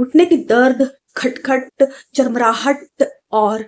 घुटने की दर्द, खटखट, चरमराहट और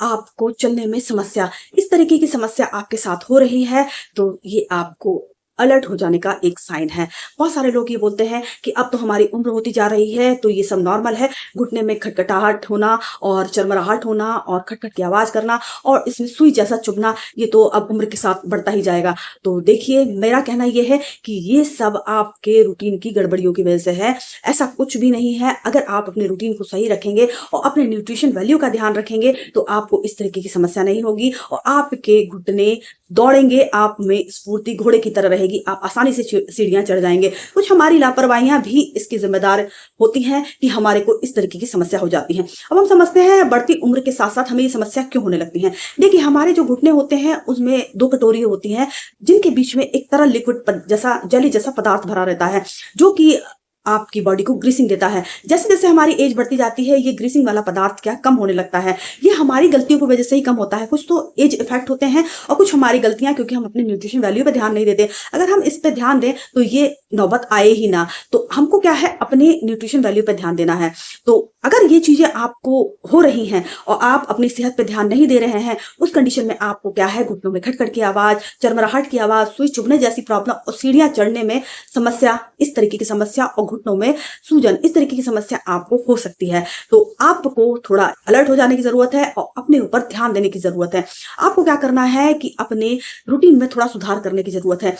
आपको चलने में समस्या, इस तरीके की समस्या आपके साथ हो रही है, तो ये आपको अलर्ट हो जाने का एक साइन है। बहुत सारे लोग ये बोलते हैं कि अब तो हमारी उम्र होती जा रही है, तो ये सब नॉर्मल है। घुटने में खटखटाहट होना और चरमराहट होना और खटखट की आवाज़ करना और इसमें सुई जैसा चुभना, ये तो अब उम्र के साथ बढ़ता ही जाएगा। तो देखिए, मेरा कहना ये है कि ये सब आपके रूटीन की गड़बड़ियों की वजह से है, ऐसा कुछ भी नहीं है। अगर आप अपने रूटीन को सही रखेंगे और अपने न्यूट्रिशन वैल्यू का ध्यान रखेंगे, तो आपको इस तरीके की समस्या नहीं होगी और आपके घुटने दौड़ेंगे, आप में स्फूर्ति घोड़े की तरह रहेगी, आप आसानी से सीढ़ियां चढ़ जाएंगे। कुछ हमारी लापरवाहियां भी इसकी जिम्मेदार होती हैं कि हमारे को इस तरीके की समस्या हो जाती है। अब हम समझते हैं बढ़ती उम्र के साथ साथ हमें ये समस्या क्यों होने लगती है। देखिए, हमारे जो घुटने होते हैं उसमें दो कटोरी होती हैं, जिनके बीच में एक तरह लिक्विड जैसा जेली जैसा पदार्थ भरा रहता है, जो कि आपकी बॉडी को ग्रीसिंग देता है। जैसे जैसे हमारी एज बढ़ती जाती है, ये ग्रीसिंग वाला पदार्थ क्या कम होने लगता है। ये हमारी गलतियों की वजह से ही कम होता है। कुछ तो एज इफेक्ट होते हैं और कुछ हमारी गलतियां, क्योंकि हम अपने न्यूट्रिशन वैल्यू पे ध्यान नहीं देते। अगर हम इस पे ध्यान दें तो ये नौबत आए ही ना। तो हमको क्या है, अपने न्यूट्रिशन वैल्यू पे ध्यान देना है। तो अगर ये चीजें आपको हो रही हैं और आप अपनी सेहत पे ध्यान नहीं दे रहे हैं, उस कंडीशन में आपको क्या है, घुटनों में खटखट की आवाज, चरमराहट की आवाज, सुई चुभने जैसी प्रॉब्लम और सीढ़ियां चढ़ने में समस्या, इस तरीके की समस्या और घुटनों में सूजन, इस तरीके की समस्या आपको हो सकती है। तो आपको थोड़ा अलर्ट हो जाने की जरूरत है और अपने ऊपर ध्यान देने की जरूरत है। आपको क्या करना है कि अपने रूटीन में थोड़ा सुधार करने की जरूरत है।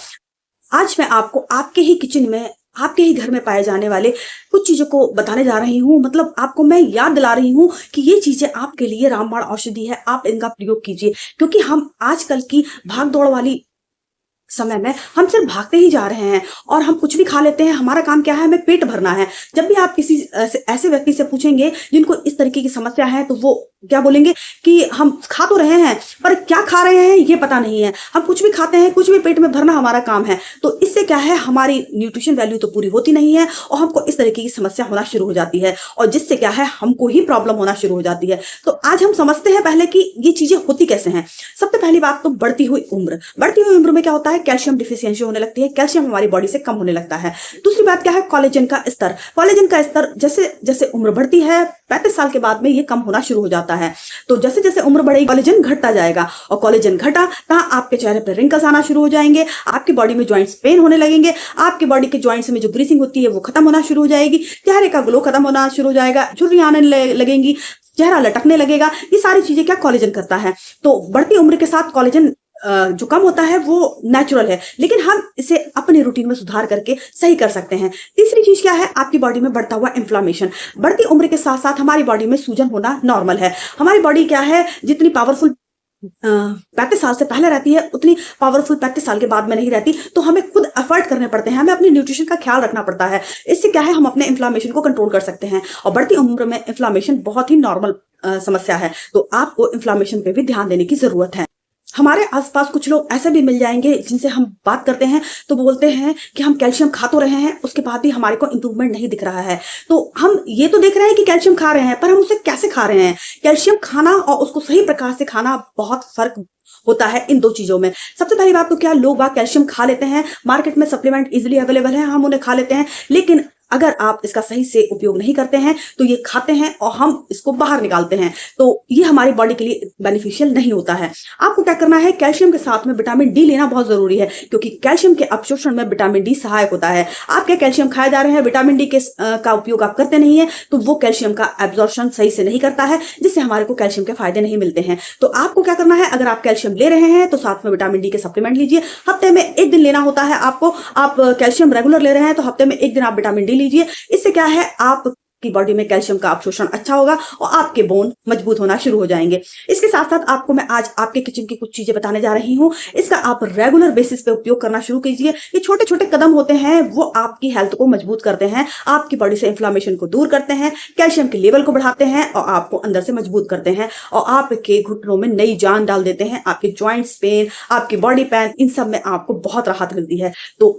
आज मैं आपको आपके ही किचन में, आपके ही घर में पाए जाने वाले कुछ चीजों को बताने जा रही हूँ। मतलब आपको मैं याद दिला रही हूँ कि ये चीजें आपके लिए रामबाण औषधि है, आप इनका प्रयोग कीजिए। क्योंकि हम आजकल की भाग दौड़ वाली समय में हम सिर्फ भागते ही जा रहे हैं और हम कुछ भी खा लेते हैं। हमारा काम क्या है, हमें पेट भरना है। जब भी आप किसी ऐसे व्यक्ति से पूछेंगे जिनको इस तरीके की समस्या है, तो वो क्या बोलेंगे कि हम खा तो रहे हैं, पर क्या खा रहे हैं ये पता नहीं है। हम कुछ भी खाते हैं, कुछ भी पेट में भरना हमारा काम है। तो इससे क्या है, हमारी न्यूट्रिशन वैल्यू तो पूरी होती नहीं है और हमको इस तरीके की समस्या होना शुरू हो जाती है और जिससे क्या है, हमको ही प्रॉब्लम होना शुरू हो जाती है। तो आज हम समझते हैं पहले कि ये चीजें होती कैसे हैं। सबसे पहली बात तो बढ़ती हुई उम्र। बढ़ती हुई उम्र में क्या होता है, कैल्शियम डिफिशियंसी होने लगती है, कैल्शियम हमारी बॉडी से कम होने लगता है। दूसरी बात क्या है, कोलेजन का स्तर। कोलेजन का स्तर जैसे जैसे उम्र बढ़ती है, 35 साल के बाद में ये कम होना शुरू हो जाता है। तो जैसे जैसे उम्र बढ़ेगी, कोलेजन घटता जाएगा और कोलेजन घटा तहाँ आपके चेहरे पर रिंकल्स आना शुरू हो जाएंगे, आपकी बॉडी में जॉइंट्स पेन होने लगेंगे, आपकी बॉडी के जॉइंट्स में जो ग्रीसिंग होती है वो खत्म होना शुरू हो जाएगी, चेहरे का ग्लो खत्म होना शुरू हो जाएगा, झुर्रियां आने लगेंगी, चेहरा लटकने लगेगा। ये सारी चीजें क्या कोलेजन करता है। तो बढ़ती उम्र के साथ कोलेजन जो कम होता है वो नेचुरल है, लेकिन हम इसे अपने रूटीन में सुधार करके सही कर सकते हैं। तीसरी चीज क्या है, आपकी बॉडी में बढ़ता हुआ इन्फ्लामेशन। बढ़ती उम्र के साथ साथ हमारी बॉडी में सूजन होना नॉर्मल है। हमारी बॉडी क्या है, जितनी पावरफुल 35 साल से पहले रहती है, उतनी पावरफुल 35 साल के बाद में नहीं रहती। तो हमें खुद एफर्ट करने पड़ते हैं, हमें अपनी न्यूट्रिशन का ख्याल रखना पड़ता है। इससे क्या है, हम अपने इन्फ्लामेशन को कंट्रोल कर सकते हैं और बढ़ती उम्र में इन्फ्लामेशन बहुत ही नॉर्मल समस्या है। तो आपको इन्फ्लामेशन पे भी ध्यान देने की जरूरत है। हमारे आसपास कुछ लोग ऐसे भी मिल जाएंगे जिनसे हम बात करते हैं तो बोलते हैं कि हम कैल्शियम खा तो रहे हैं, उसके बाद भी हमारे को इंप्रूवमेंट नहीं दिख रहा है। तो हम ये तो देख रहे हैं कि कैल्शियम खा रहे हैं, पर हम उसे कैसे खा रहे हैं। कैल्शियम खाना और उसको सही प्रकार से खाना, बहुत फर्क होता है इन दो चीजों में। सबसे पहली बात तो क्या, लोग बाग कैल्शियम खा लेते हैं, मार्केट में सप्लीमेंट इजीली अवेलेबल है, हम उन्हें खा लेते हैं, लेकिन अगर आप इसका सही से उपयोग नहीं करते हैं तो ये खाते हैं और हम इसको बाहर निकालते हैं, तो ये हमारी बॉडी के लिए बेनिफिशियल नहीं होता है। आपको क्या करना है, कैल्शियम के साथ में विटामिन डी लेना बहुत जरूरी है, क्योंकि कैल्शियम के अवशोषण में विटामिन डी सहायक होता है। आप क्या कैल्शियम खाए जा रहे हैं, विटामिन डी के का उपयोग आप करते नहीं है, तो वो कैल्शियम का एब्जॉर्प्शन सही से नहीं करता है, जिससे हमारे को कैल्शियम के फायदे नहीं मिलते हैं। तो आपको क्या करना है, अगर आप कैल्शियम ले रहे हैं तो साथ में विटामिन डी के सप्लीमेंट लीजिए। हफ्ते में एक दिन लेना होता है आपको। आप कैल्शियम रेगुलर ले रहे हैं तो हफ्ते में एक दिन आप विटामिन डी लीजिए। इससे क्या है, आपकी बॉडी में कैल्शियम का अवशोषण अच्छा होगा और आपके बोन मजबूत होना शुरू हो जाएंगे। इसके साथ साथ आपको मैं आज आपके किचन की कुछ चीजें बताने जा रही हूँ। इसका आप रेगुलर बेसिस पे उपयोग करना शुरू कीजिए। ये छोटे छोटे कदम होते हैं, वो आपकी हेल्थ को मजबूत करते हैं, आपकी बॉडी से इन्फ्लामेशन को दूर करते हैं, कैल्शियम के लेवल को बढ़ाते हैं और आपको अंदर से मजबूत करते हैं और आपके घुटनों में नई जान डाल देते हैं। आपके जॉइंट्स पेन, आपकी बॉडी पेन, इन सब में आपको बहुत राहत मिलती है। तो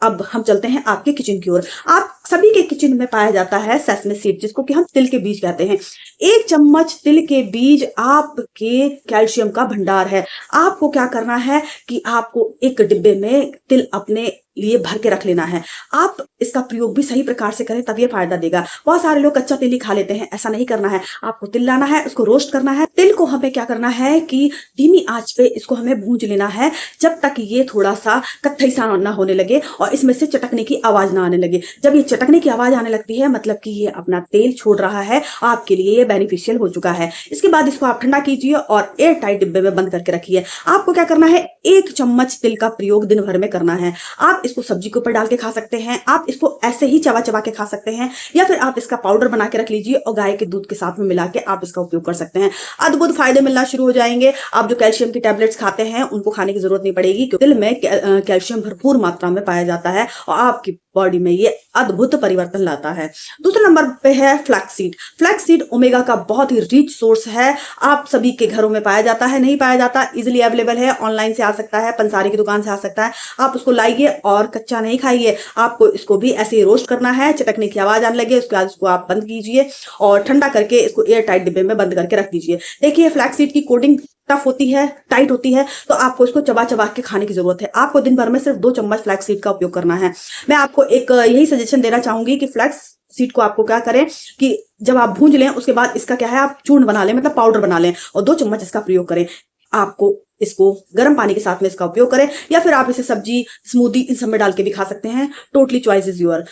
अब हम चलते हैं आपके किचन की ओर। आप सभी के किचन में पाया जाता है सेसमे सीड, जिसको कि हम तिल के बीज कहते हैं। 1 चम्मच तिल के बीज आपके कैल्शियम का भंडार है। आपको क्या करना है कि आपको एक डिब्बे में तिल अपने लिए भर के रख लेना है। आप इसका प्रयोग भी सही प्रकार से करें तब ये फायदा देगा। बहुत सारे लोग कच्चा तिल ही खा लेते हैं, ऐसा नहीं करना है। आपको तिल लाना है, उसको रोस्ट करना है। तिल को हमें क्या करना है कि धीमी आंच पे इसको हमें भूंज लेना है जब तक ये थोड़ा सा कत्थई सा ना होने लगे और इसमें से चटकने की आवाज ना आने लगे। जब ये चटकने की आवाज आने लगती है मतलब कि ये अपना तेल छोड़ रहा है, आपके लिए ये बेनिफिशियल हो चुका है। इसके बाद इसको आप ठंडा कीजिए और एयर टाइट डिब्बे में बंद करके रखिए। आपको क्या करना है, 1 चम्मच तिल का प्रयोग दिन भर में करना है। आप इसको सब्जी के ऊपर डाल के खा सकते हैं, आप इसको ऐसे ही चबा चबा के खा सकते हैं, या फिर आप इसका पाउडर बना के रख लीजिए और गाय के दूध के साथ में मिला के आप इसका उपयोग कर सकते हैं। अद्भुत फायदे मिलना शुरू हो जाएंगे। आप जो कैल्शियम की टैबलेट्स खाते हैं उनको खाने की जरूरत नहीं पड़ेगी, क्योंकि तिल में कैल्शियम भरपूर मात्रा में पाया जाता है और आपकी बॉडी में ये अद्भुत परिवर्तन लाता है। दूसरे नंबर पे है फ्लैक्सीड। फ्लैक्सीड ओमेगा का बहुत ही रिच सोर्स है। आप सभी के घरों में पाया जाता है, नहीं पाया जाता, इजिली अवेलेबल है, ऑनलाइन से आ सकता है, पंसारी की दुकान से आ सकता है। आप उसको लाइए और कच्चा नहीं खाइए, आपको इसको भी ऐसे ही रोस्ट करना है, चटकने की आवाज आने लगे उसके बाद इसको आप बंद कीजिए और ठंडा करके इसको एयर टाइट डिब्बे में बंद करके रख दीजिए। देखिए फ्लैक्सीड की कोटिंग टफ होती है, टाइट होती है, तो आपको इसको चबा चबा के खाने की जरूरत है। आपको दिन भर में सिर्फ 2 चम्मच फ्लैक्स सीड का उपयोग करना है। मैं आपको एक यही सजेशन देना चाहूंगी कि फ्लैक्स सीड को आपको क्या करें कि जब आप भूंज लें उसके बाद इसका क्या है, आप चूर्ण बना लें, मतलब पाउडर बना लें और 2 चम्मच इसका प्रयोग करें। आपको इसको गर्म पानी के साथ में इसका उपयोग करें, या फिर आप इसे सब्जी, स्मूदी इन सब में डाल के भी खा सकते हैं। Totally choice is your.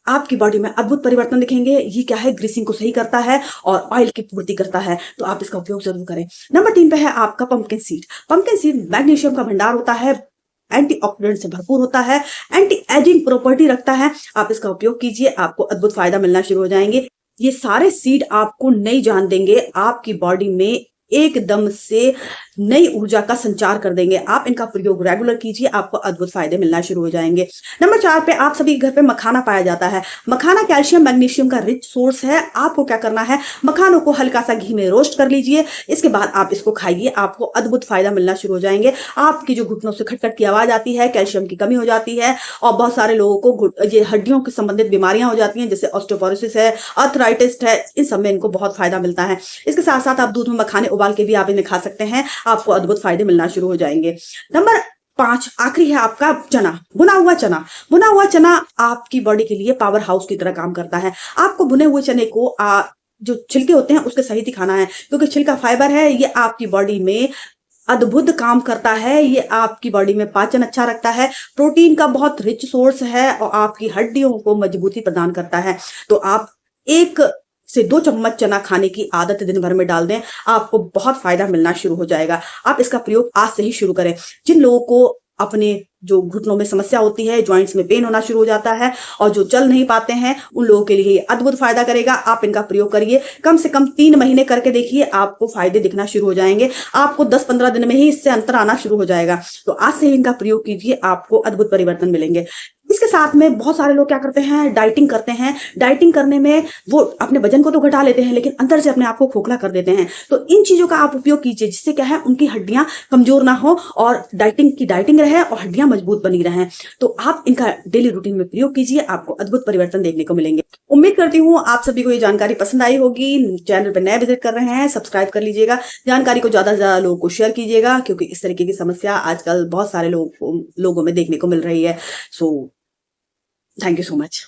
आपकी बॉडी में अद्भुत परिवर्तन दिखेंगे। ये क्या है, ग्रीसिंग को सही करता है और ऑयल की पूर्ति करता है, तो आप इसका उपयोग जरूर करें। नंबर 3 पे है आपका pumpkin seed. Pumpkin seed magnesium का भंडार होता है, एंटीऑक्सीडेंट से भरपूर होता है, एंटी एजिंग प्रॉपर्टी रखता है। आप इसका उपयोग कीजिए, आपको अद्भुत फायदा मिलना शुरू हो जाएंगे। ये सारे सीड आपको नई जान देंगे, आपकी बॉडी में एकदम से नई ऊर्जा का संचार कर देंगे। आप इनका प्रयोग रेगुलर कीजिए, आपको अद्भुत फायदे मिलना शुरू हो जाएंगे। नंबर 4 पे आप सभी घर पे मखाना पाया जाता है। मखाना कैल्शियम मैग्नीशियम का रिच सोर्स है। आपको क्या करना है, मखानों को हल्का सा घी में रोस्ट कर लीजिए, इसके बाद आप इसको खाइए, आपको अद्भुत फायदा मिलना शुरू हो जाएंगे। आपकी जो घुटनों से खटखट की आवाज आती है, कैल्शियम की कमी हो जाती है और बहुत सारे लोगों को ये हड्डियों के संबंधित बीमारियां हो जाती हैं, जैसे ऑस्टियोपोरोसिस है, आर्थराइटिस है, इन सब में इनको बहुत फायदा मिलता है। इसके साथ साथ आप दूध में मखाने उबाल के भी आप इन्हें खा सकते हैं, आपको अद्भुत फायदे मिलना शुरू हो जाएंगे। नंबर 5 आखिरी है आपका चना, भुना हुआ चना। भुना हुआ चना आपकी बॉडी के लिए पावर हाउस की तरह काम करता है। आपको भुने हुए चने को जो छिलके होते हैं उसके सहित ही खाना है, क्योंकि छिलका फाइबर है, ये आपकी बॉडी में अद्भुत काम करता है। ये आपकी बॉडी में पाचन अच्छा रखता है, प्रोटीन का बहुत रिच सोर्स है और आपकी हड्डियों को मजबूती प्रदान करता है। तो आप 1 से 2 चम्मच चना खाने की आदत दिन भर में डाल दें, आपको बहुत फायदा मिलना शुरू हो जाएगा। आप इसका प्रयोग आज से ही शुरू करें। जिन लोगों को अपने जो घुटनों में समस्या होती है, जॉइंट्स में पेन होना शुरू हो जाता है और जो चल नहीं पाते हैं, उन लोगों के लिए ये अद्भुत फायदा करेगा। आप इनका प्रयोग करिए, कम से कम 3 महीने करके देखिए, आपको फायदे दिखना शुरू हो जाएंगे। आपको 10-15 दिन में ही इससे अंतर आना शुरू हो जाएगा। तो आज से ही इनका प्रयोग कीजिए, आपको अद्भुत परिवर्तन मिलेंगे। इसके साथ में बहुत सारे लोग क्या करते हैं, डाइटिंग करते हैं। डाइटिंग करने में वो अपने वजन को तो घटा लेते हैं, लेकिन अंदर से अपने आप को खोखला कर देते हैं। तो इन चीजों का आप उपयोग कीजिए, जिससे क्या है, उनकी हड्डियां कमजोर ना हो और डाइटिंग रहे और हड्डियां मजबूत बनी रहें। तो आप इनका डेली रूटीन में प्रयोग कीजिए, आपको अद्भुत परिवर्तन देखने को मिलेंगे। उम्मीद करती हूँ आप सभी को ये जानकारी पसंद आई होगी। चैनल पर नए विजिट कर रहे हैं, सब्सक्राइब कर लीजिएगा। जानकारी को ज्यादा से ज्यादा लोगों को शेयर कीजिएगा, क्योंकि इस तरीके की समस्या आजकल बहुत सारे लोगों में देखने को मिल रही है। So thank you so much.